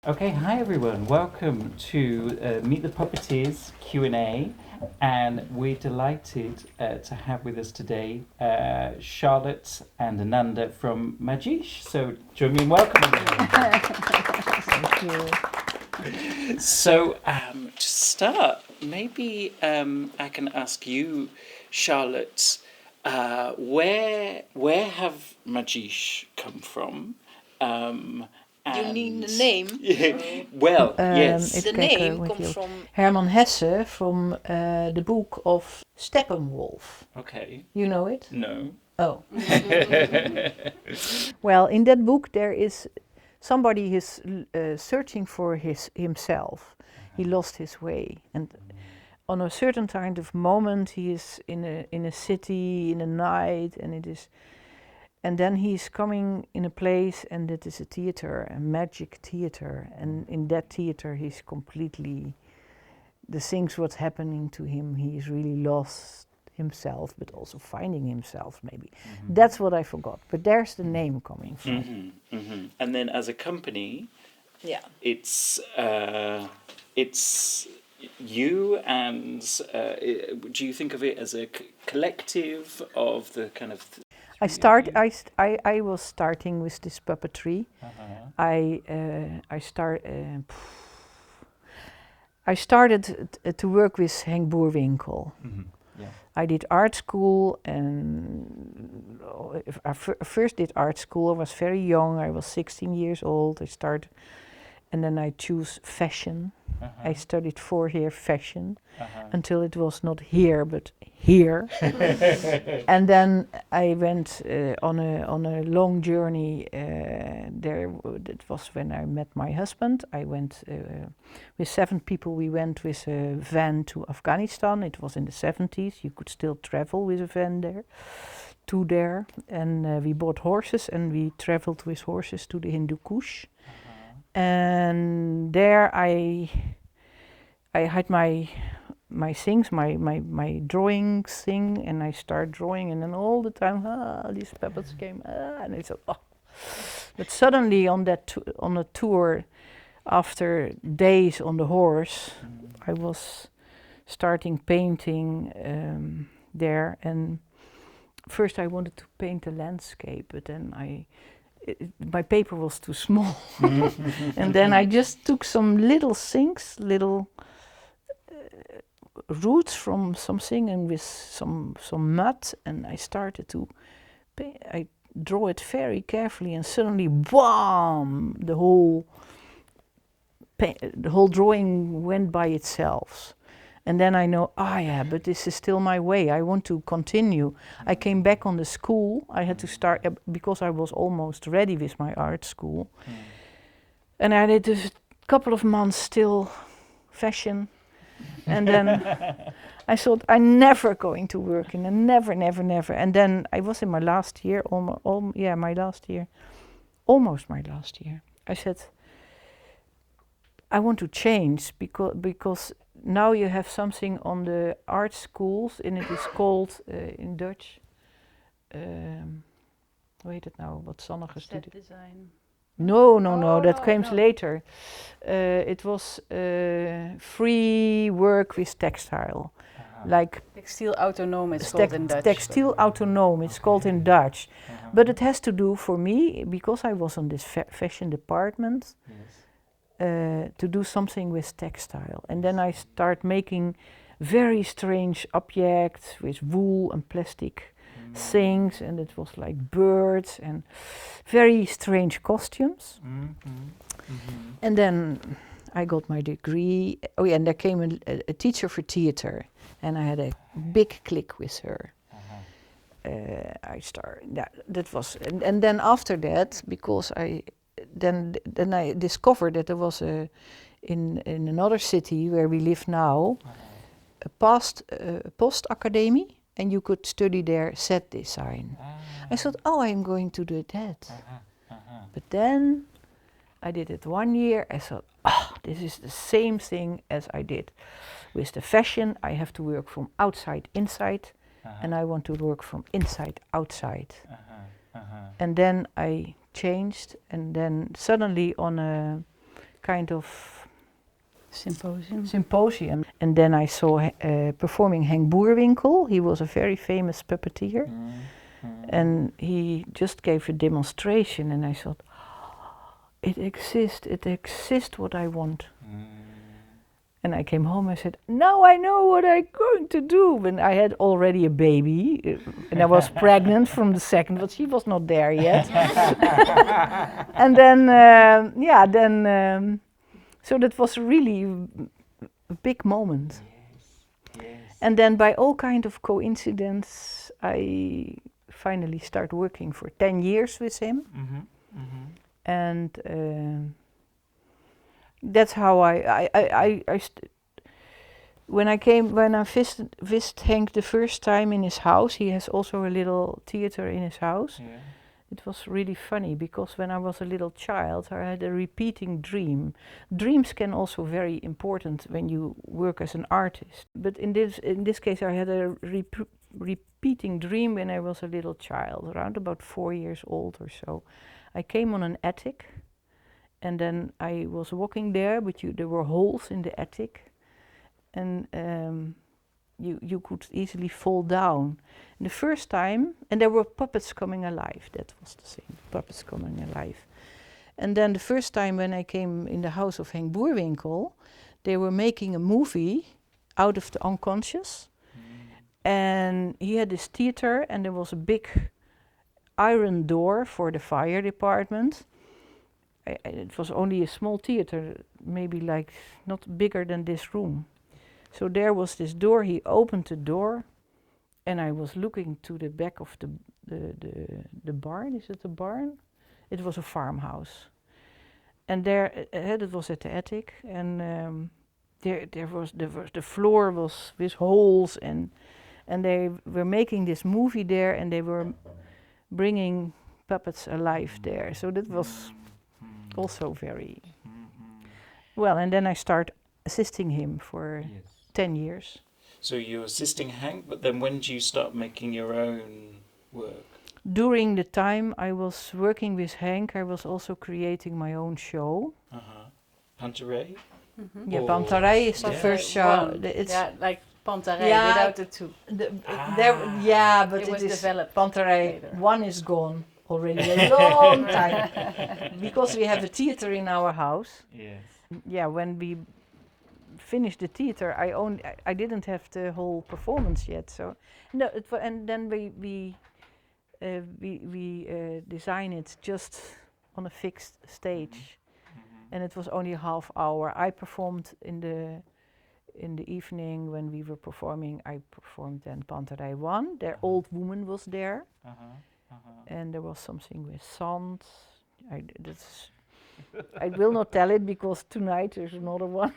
Okay, hi everyone. Welcome to Meet the Puppeteers Q&A, and we're delighted to have with us today Charlotte and Ananda from Magish. So join me in welcoming them. Thank you. So to start, maybe I can ask you, Charlotte, where have Magish come from? You mean the name? Well, yes. The name comes from Herman Hesse from the book of Steppenwolf. Okay. You know it? No. Oh. Well, in that book there is somebody is searching for himself. He lost his way, and on a certain kind of moment he is in a city in a night, and then he's coming in a place, and it is a theater, a magic theater, and in that theater he's completely, the things what's happening to him, he's really lost himself, but also finding himself maybe. Mm-hmm. That's what I forgot, but there's the name coming from. Mm-hmm, mm-hmm. And then as a company, yeah, it's you, and do you think of it as a collective of the kind of I was starting with this puppetry. I started to work with Henk Boerwinkel. Mm-hmm. Yeah. I did art school, and I first did art school. I was very young. I was 16 years old. And then I chose fashion. I studied 4 years fashion until it was not here, but here. And then I went on a long journey. That was when I met my husband. I went with 7 people. We went with a van to Afghanistan. It was in the 70s. You could still travel with a van there. And we bought horses, and we traveled with horses to the Hindu Kush. And there I had my things, my drawing thing, and I start drawing, and then all the time these puppets came, and I said, oh. But suddenly on a tour, after days on the horse, I was starting painting there, and first I wanted to paint a landscape, but then my paper was too small. And then I just took some little things, little roots from something, and with some mud, and I started to paint. I draw it very carefully, and suddenly, boom! The whole drawing went by itself. And then I know, but this is still my way. I want to continue. I came back on the school. I had to start, because I was almost ready with my art school. And I did a couple of months still fashion. And then I thought, I'm never going to work in, and never. And then I was in my last year, almost my last year. I said, I want to change, because now you have something on the art schools, and it is called in Dutch, hoe heet het nou, wat Sanne gestudeerd? Set design. No, that came later. It was free work with textile. Like Textiel autonoom, it's called in Dutch. Textiel autonoom, it's called in Dutch. But it has to do, for me, because I was on this fashion department, to do something with textile. And then I start making very strange objects with wool and plastic things, and it was like birds and very strange costumes. And then I got my degree. Oh yeah, and there came a teacher for theater, and I had a big click with her. I started, that was, and then after that, because then I discovered that there was in another city where we live now, a post academy, and you could study there set design. I thought, I'm going to do that. But then I did it 1 year. I thought, this is the same thing as I did with the fashion. I have to work from outside inside, and I want to work from inside outside. And then I changed, and then suddenly on a kind of symposium. And then I saw performing Henk Boerwinkel. He was a very famous puppeteer. And he just gave a demonstration, and I thought, it exists what I want. And I came home and I said, now I know what I'm going to do. When I had already a baby, and I was pregnant from the second, but she was not there yet. And then, so that was really a big moment. Yes. And then by all kind of coincidence, I finally start working for 10 years with him. And that's how when I visited Henk the first time in his house, he has also a little theater in his house. Yeah. It was really funny because when I was a little child, I had a repeating dream. Dreams can also very important when you work as an artist. But in this case, I had a repeating dream when I was a little child, around about 4 years old or so. I came on an attic, and then I was walking there, but there were holes in the attic, and you could easily fall down. And the first time, and there were puppets coming alive, that was the same, puppets coming alive. And then the first time when I came in the house of Henk Boerwinkel, they were making a movie out of the unconscious. And he had this theater, and there was a big iron door for the fire department. It was only a small theater, maybe like not bigger than this room. So there was this door, he opened the door, and I was looking to the back of the barn. Is it a barn? It was a farmhouse. And there, it was at the attic, and the floor was with holes, and they were making this movie there, and they were bringing puppets alive there. So that was also very well. And then I started assisting him for 10 years. So you're assisting Henk, but then when do you start making your own work? During the time I was working with Henk, I was also creating my own show. Panterij? Yeah, Panterij is the first show. It's like Panterij without the two. But it was developed. Panterij 1 is gone already a long time. Because we have a theater in our house. Yes. Yeah, when we finished the theater, I didn't have the whole performance yet. So no, and then we design it just on a fixed stage, and it was only a half hour. I performed in the evening when we were performing. I performed then Panterij 1. Their old woman was there, and there was something with sand. I will not tell it because tonight there's another one.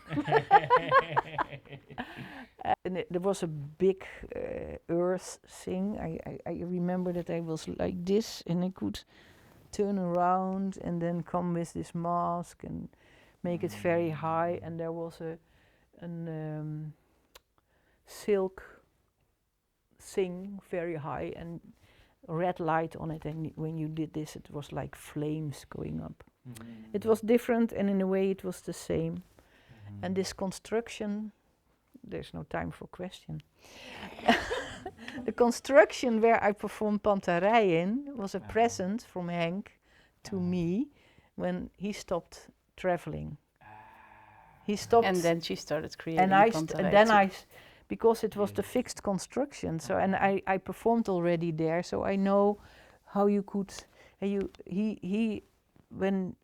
And there was a big earth thing. I remember that I was like this, and I could turn around and then come with this mask and make it very high. And there was a silk thing very high and red light on it. And when you did this, it was like flames going up. It was different, and in a way it was the same. And this construction, there's no time for question. The construction where I performed Panterij in was a present from Henk to me when he stopped traveling. He stopped, and then she started creating Panterij. Because it was the fixed construction. So and I performed already there, so I know how you could. When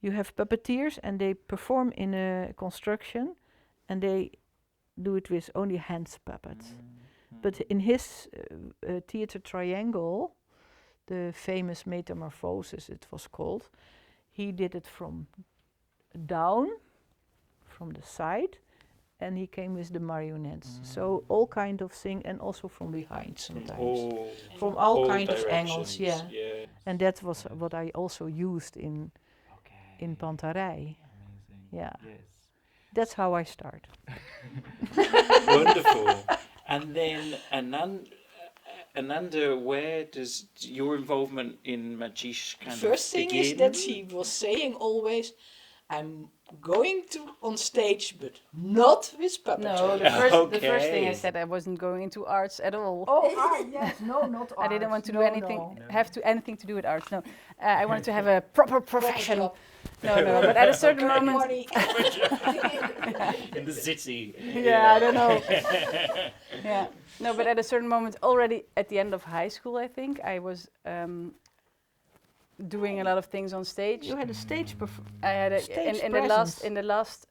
you have puppeteers and they perform in a construction, and they do it with only hands puppets. But in his theater triangle, the famous Metamorphosis it was called, he did it from down, from the side, and he came with the marionettes. So all kind of thing, and also from behind sometimes. From all kind of angles, yeah. Yes. And that was what I also used in Panterij. Yeah. Yes. That's how I start. Wonderful. And then Ananda, where does your involvement in Magish kind of begin? First thing is that she was saying always, I'm going to on stage, but not with puppetry. No, the first thing I said, I wasn't going into arts at all. Oh, yes, no, not arts. I didn't want to do anything, No. anything to do with arts. No, I wanted to have a proper profession. No, but at a certain moment, in the city. Yeah, I don't know. Yeah, no, but at a certain moment, already at the end of high school, I think I was doing a lot of things on stage. You had a stage performance. I had a, Stage in the last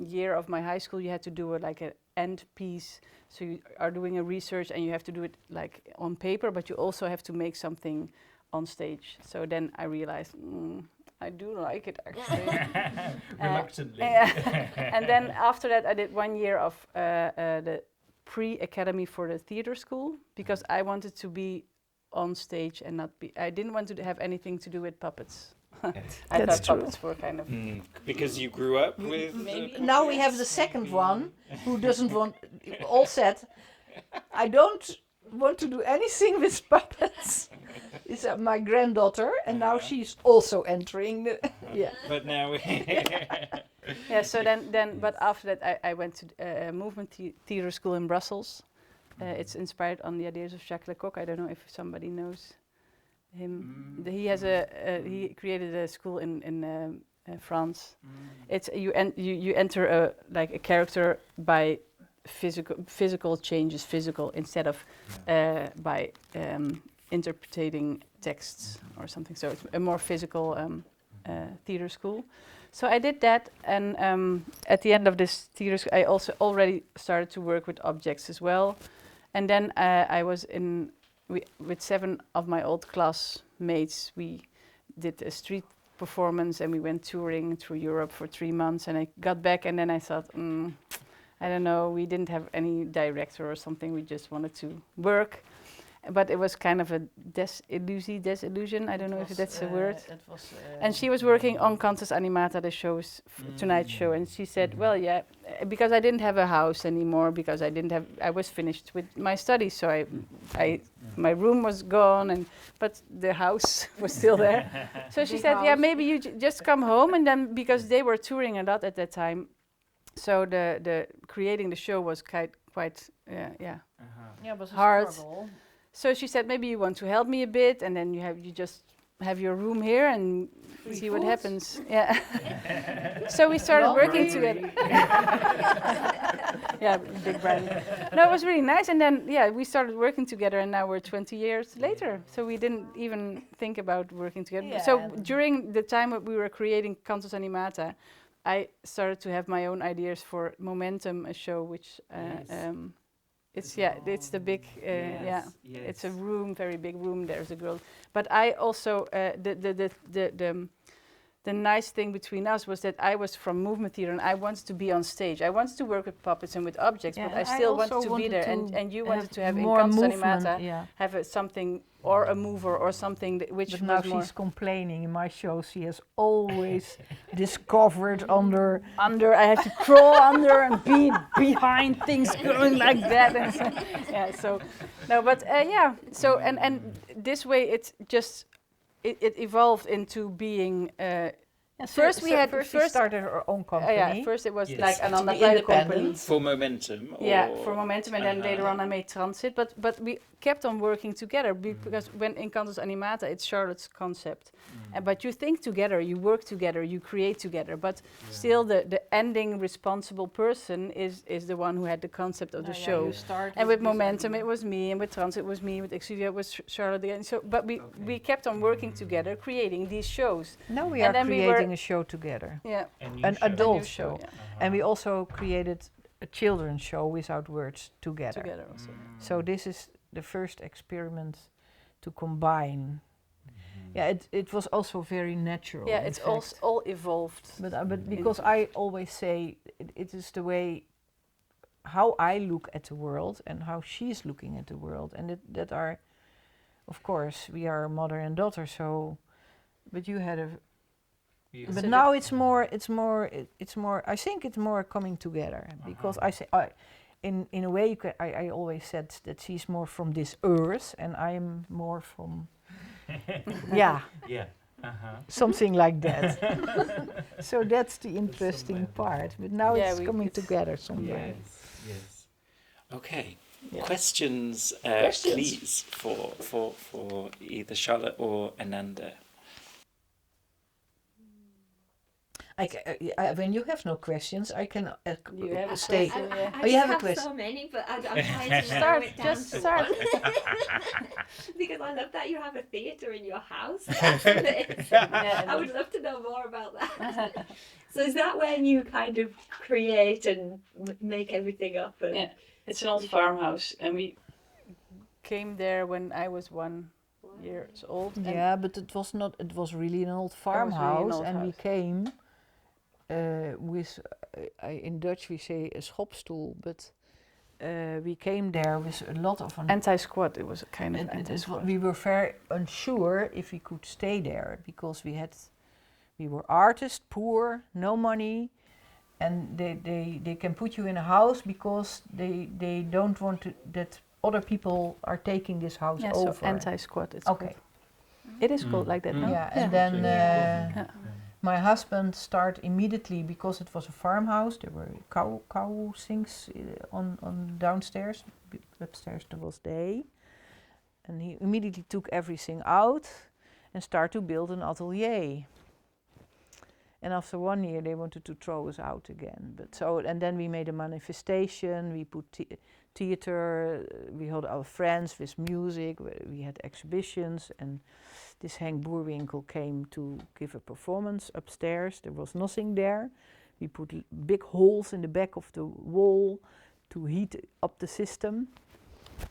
year of my high school, you had to do like an end piece. So you are doing a research, and you have to do it like on paper, but you also have to make something on stage. So then I realized. I do like it actually. Reluctantly. And then after that, I did 1 year of the pre-academy for the theater school because I wanted to be on stage and not be. I didn't want to have anything to do with puppets. I thought puppets were kind of. Because you grew up with. Now we have the second one who doesn't want. All said, I don't want to do anything with puppets. Is my granddaughter, and now she's also entering the. But now. Yeah. So then, but after that, I went to a movement theater school in Brussels. It's inspired on the ideas of Jacques Lecoq. I don't know if somebody knows him. He has he created a school in France. It's you enter like a character by physical changes, instead of by interpreting texts or something. So it's a more physical theater school. So I did that, and at the end of this theater school, I also already started to work with objects as well. And then I was with 7 of my old classmates. We did a street performance, and we went touring through Europe for 3 months. And I got back, and then I thought, I don't know, we didn't have any director or something. We just wanted to work. But it was kind of a disillusion. I don't know if that's a word. And she was working on Cantus Animata, the shows, Tonight Show, and she said, well, yeah, because I didn't have a house anymore, because I was finished with my studies, so my room was gone, but the house was still there. So she said, yeah, maybe you just come home, and then, because they were touring a lot at that time, so the creating the show was quite it was hard. A struggle. So she said, maybe you want to help me a bit, and then you just have your room here and see what happens. Yeah. So we started working together. Yeah, big brand. No, it was really nice, and then we started working together, and now we're 20 years later. So we didn't even think about working together. Yeah. So during the time that we were creating Cantus Animata, I started to have my own ideas for Momentum, a show which. It's the big, it's a room, very big room. There's a girl, but I also the nice thing between us was that I was from movement theater and I wanted to be on stage. I wanted to work with puppets and with objects, but I still wanted to be there. And you wanted to have in Cantus Animata have something or a mover or something which but was now more. She's complaining in my show. She has always discovered under. I have to crawl under and be behind things going like that. And so So and this way it's just. It evolved into being. First we started our own company. First it was like an independent company for Momentum. For Momentum, and then later on I made Transit. But we kept on working together because when in Cantus Animata it's Charlotte's concept, but you think together, you work together, you create together. But still, the ending responsible person is the one who had the concept of the show. And with Momentum it was me, and with Transit it was me, with Exuvia it was Charlotte again. So, but we kept on working together, creating these shows. Now we are creating a show together. Yeah, an adult show. And we also created a children's show without words together. Together also. So this is the first experiment to combine. Yeah, it was also very natural. Yeah, it's all evolved. But because I always say it is the way how I look at the world and how she's looking at the world, and that are, of course, we are mother and daughter. So, but you had a. But so now it's more. I think it's more coming together because I say in a way I always said that she's more from this earth and I'm more from. Yeah. something like that. So that's the interesting part. But now Yeah, it's coming together somewhere. Yes. Okay. Yeah. Questions, please, for either Charlotte or Ananda. When you have no questions, I can You have a stay. question, yeah. I you have a have question? so many, but I'm trying to Start, narrow it down just to start. one. Because I love that you have a theatre in your house. That's amazing. Yeah, I would love to know more about that. So is that when you kind of create and make everything up? And Yeah, it's an old farmhouse, and we came there when I was 1 year old. and Yeah, but it was not. It was really an old really an farmhouse, old and we house. came with. In Dutch we say a schopstoel, but we came there with a lot of. Anti-squat, it was a kind of and anti-squat. we were very unsure if we could stay there because we were artists, poor, no money, and they can put you in a house because they don't want that other people are taking this house Yeah, over. so anti-squat, it's Okay. called. It is called like that, no? Yeah, and then Yeah. my husband started immediately because it was a farmhouse. There were cow things on downstairs. Upstairs there was the hay, and he immediately took everything out and started to build an atelier. And after 1 year, they wanted to throw us out again. And then we made a manifestation. We put theater. We had our friends with music. We had exhibitions, and this Henk Boerwinkel came to give a performance upstairs. There was nothing there. We put big holes in the back of the wall to heat up the system.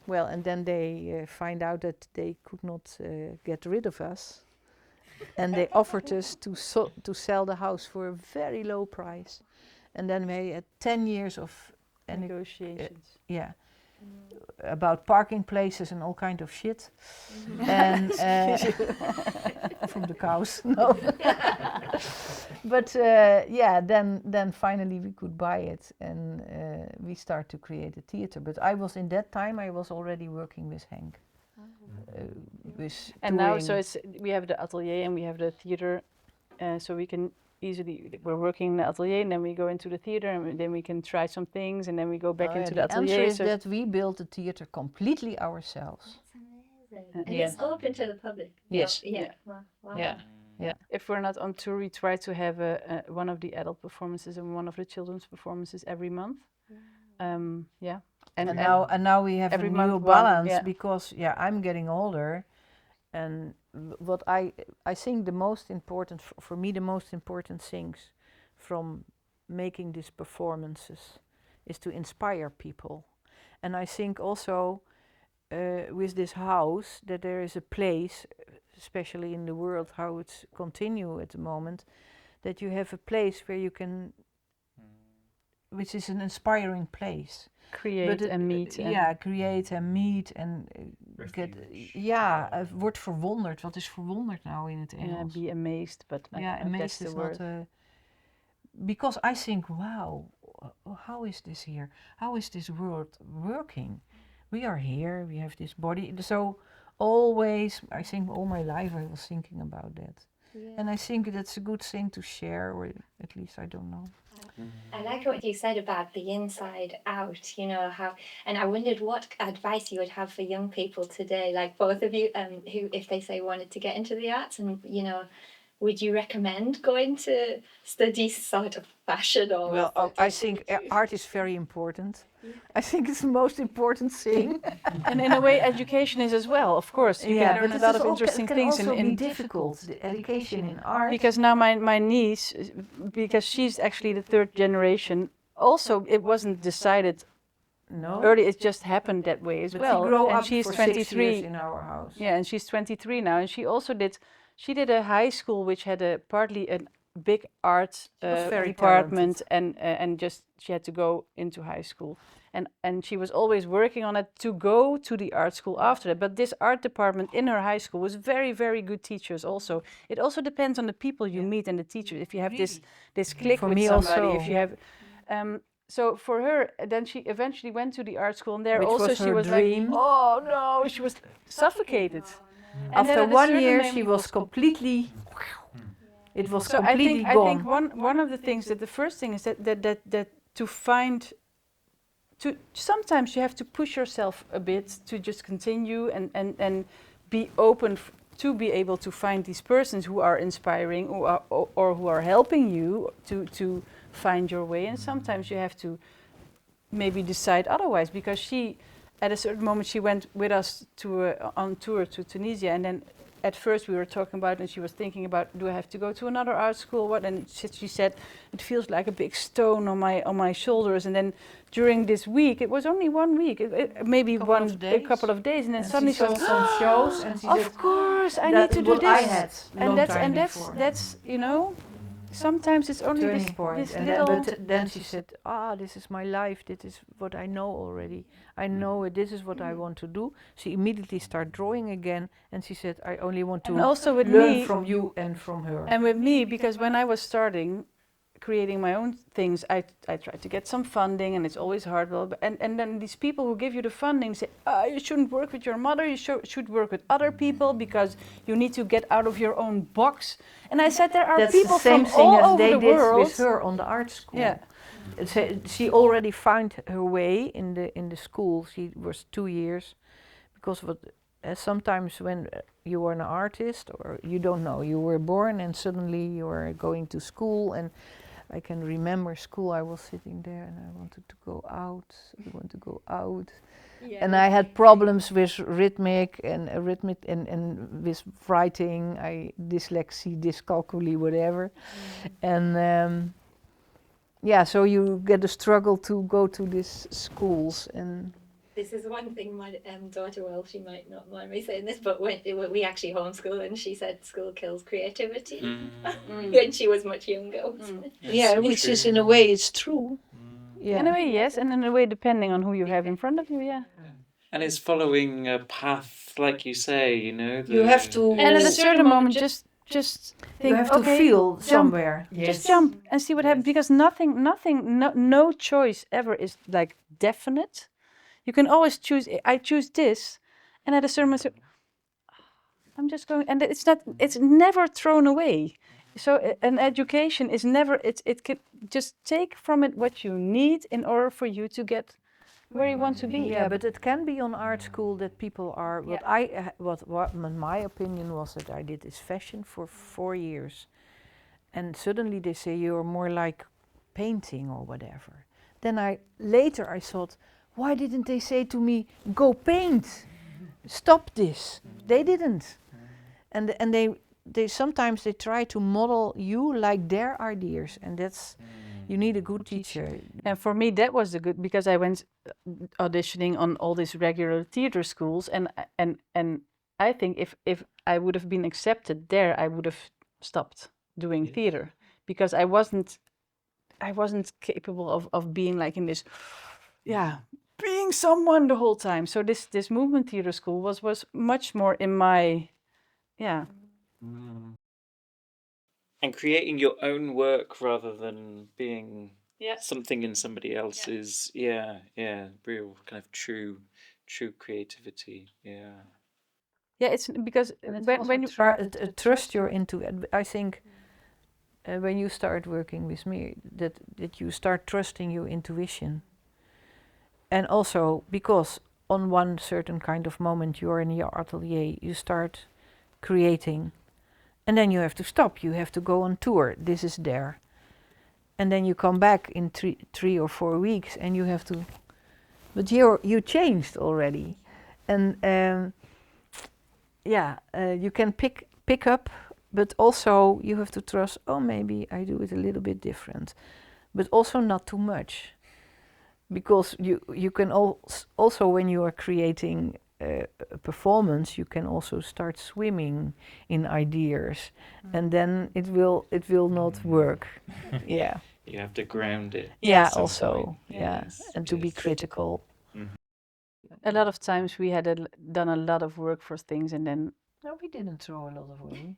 Well, and then they find out that they could not get rid of us. And they offered us to sell the house for a very low price. And then we had 10 years of Negotiations. about parking places and all kind of shit. And from the cows, no. But then finally we could buy it, and we start to create a theater. But in that time I was already working with Henk. And now, so we have the atelier and we have the theater, so we can we're working in the atelier, and then we go into the theater, and then we can try some things, and then we go back into the atelier. The answer is that we built the theater completely ourselves. That's amazing. And it's open to the public? Yes. Yeah. Wow. Yeah. If we're not on tour, we try to have one of the adult performances and one of the children's performances every month. And now we have a every new month balance because I'm getting older, and what I think the most important for me, the most important things from making these performances is to inspire people. And I think also with this house that there is a place, especially in the world how it's continue at the moment, that you have a place where you can, which is an inspiring place. Create and meet. Create and meet and get. Ja, wordt verwonderd. Wat is verwonderd nou in het Engels? Be amazed, but amazed is not a. Because I think, wow, how is this here? How is this world working? We are here. We have this body. So always, I think all my life I was thinking about that. Yeah. And I think that's a good thing to share, or at least I don't know. I like what you said about the inside out, and I wondered what advice you would have for young people today, like both of you, who, if they say wanted to get into the arts, and, would you recommend going to study sort of fashion or? Well, I think art is very important. I think it's the most important thing. And in a way, education is as well, of course. You can learn a lot of interesting things. It can also be difficult, the education in art. Because now my niece, because she's actually the third generation, also it wasn't decided early, it just happened that way as well. She grew up she's for 23 6 years in our house. Yeah, and she's 23 now, and she also did a high school which had partly a big art department, and just she had to go into high school, and she was always working on it to go to the art school after that. But this art department in her high school was very, very good teachers also. It also depends on the people you meet and the teachers. If you have this click with somebody, also. if you have so for her, then she eventually went to the art school, and there Which also was she her was dream. like, oh no, she was suffocated. And After then at a 1 certain year, moment- she was completely. It was So completely I gone. think one of the things that the first thing is that to find sometimes you have to push yourself a bit to just continue and be open to be able to find these persons who are inspiring or who are helping you to find your way, and sometimes you have to maybe decide otherwise, because she at a certain moment she went with us on tour to Tunisia, and then at first we were talking about, and she was thinking about, do I have to go to another art school, what? And she said, it feels like a big stone on my shoulders. And then during this week, it was only 1 week, maybe a couple of days, and then suddenly she saw some shows, and she said, of course, I "That need to do what this." I had And long that's time before. that's you know, sometimes it's only Turning this point. this And little. then she said, this is my life, this is what I know already. I know it, this is what I want to do. She immediately started drawing again, and she said, I only want And to also with learn me, from you and from her. and with me, because when I was starting creating my own things, I tried to get some funding, and it's always hard. And then these people who give you the funding say, you shouldn't work with your mother, you should work with other people, because you need to get out of your own box. And I said, there are That's people the same from thing all as over they the did world. with her on the art school. Yeah. She already found her way in the school. She was 2 years, because sometimes when you are an artist, or you don't know, you were born and suddenly you are going to school. And I can remember school, I was sitting there and I wanted to go out. I want to go out. Yeah. And I had problems with rhythmic and with writing. Dyslexia, dyscalculia, whatever. And so you get a struggle to go to these schools. And this is one thing my daughter, well, she might not mind me saying this, but when we actually homeschool, and she said school kills creativity when she was much younger. Yeah, so which true. is in a way it's true. yeah. In a way, yes, and in a way, depending on who you have in front of you, yeah. And it's following a path, like you say, you know. You have to. And at a certain moment, just think, You have to okay, feel jump. somewhere. Just jump and see what happens, because no choice ever is like definite. You can always choose. I choose this, and at a certain moment, I'm just going, and it's never thrown away. So an education is never. It can just take from it what you need in order for you to get where you want to be. Yeah, but it can be on art school that people are. What my opinion was that I did this fashion for 4 years, and suddenly they say you're more like painting or whatever. Then later I thought, why didn't they say to me, go paint, stop this? They didn't, and they sometimes they try to model you like their ideas, and that's. You need a good teacher. And for me, that was the good, because I went auditioning on all these regular theater schools, and I think if I would have been accepted there, I would have stopped doing theater, because I wasn't capable of being like in this, being someone the whole time. So this movement theater school was much more in my, And creating your own work rather than being Yeah. something in somebody else's, real kind of true creativity, it's because when you trust your intuition. I think when you start working with me, that you start trusting your intuition, and also because on one certain kind of moment you're in your atelier, you start creating. And then you have to stop, you have to go on tour, this is there. And then you come back in 3 or 4 weeks and you have to, but you changed already. And you can pick up, but also you have to trust, maybe I do it a little bit different, but also not too much. Because you can also when you are creating a performance, you can also start swimming in ideas, and then it will not work. Yeah. You have to ground it. Yeah. at some Also. point. Yeah. Yes, And to be yes. critical. a lot of times we had done a lot of work for things, and then No, we didn't throw a lot of away.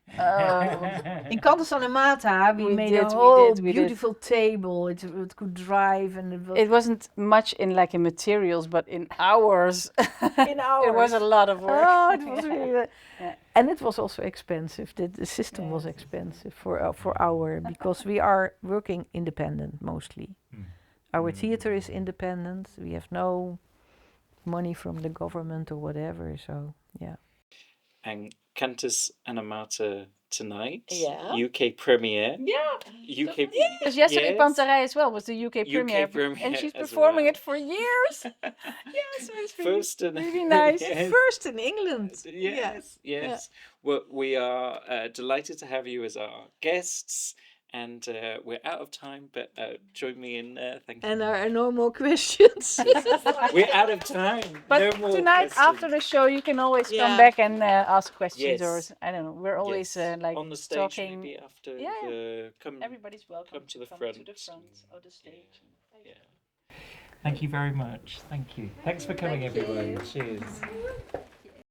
In Cantus Animata, we made did, a whole we did. beautiful table. It could drive and It wasn't much in like in materials, but in hours. in hours. It was a lot of work. Oh, it was really. Yeah. And it was also expensive. The system was expensive for our because we are working independent mostly. Our theater is independent. We have no money from the government or whatever. So yeah. And Cantus Animata tonight. Yeah. UK premiere. Yeah. UK. Because yesterday Yes. Panterij as well was the UK premiere, premiere and she's as performing well. it for years. Yeah, so it's really, First in really nice. Yes. First in England. Yes. Well, we are delighted to have you as our guests, and we're out of time. But join me in thank you. And there are no more questions. We're out of time. But no more tonight questions. after the show, you can always Yeah. come back and ask questions, or Yes. I don't know. We're always Yes. like on the stage talking. maybe after Yeah, yeah. the come. Everybody's welcome Come to the come front. to the front of the stage. Yeah. Thank you very much. Thank you. Thanks for coming, Thank you. everyone. Cheers.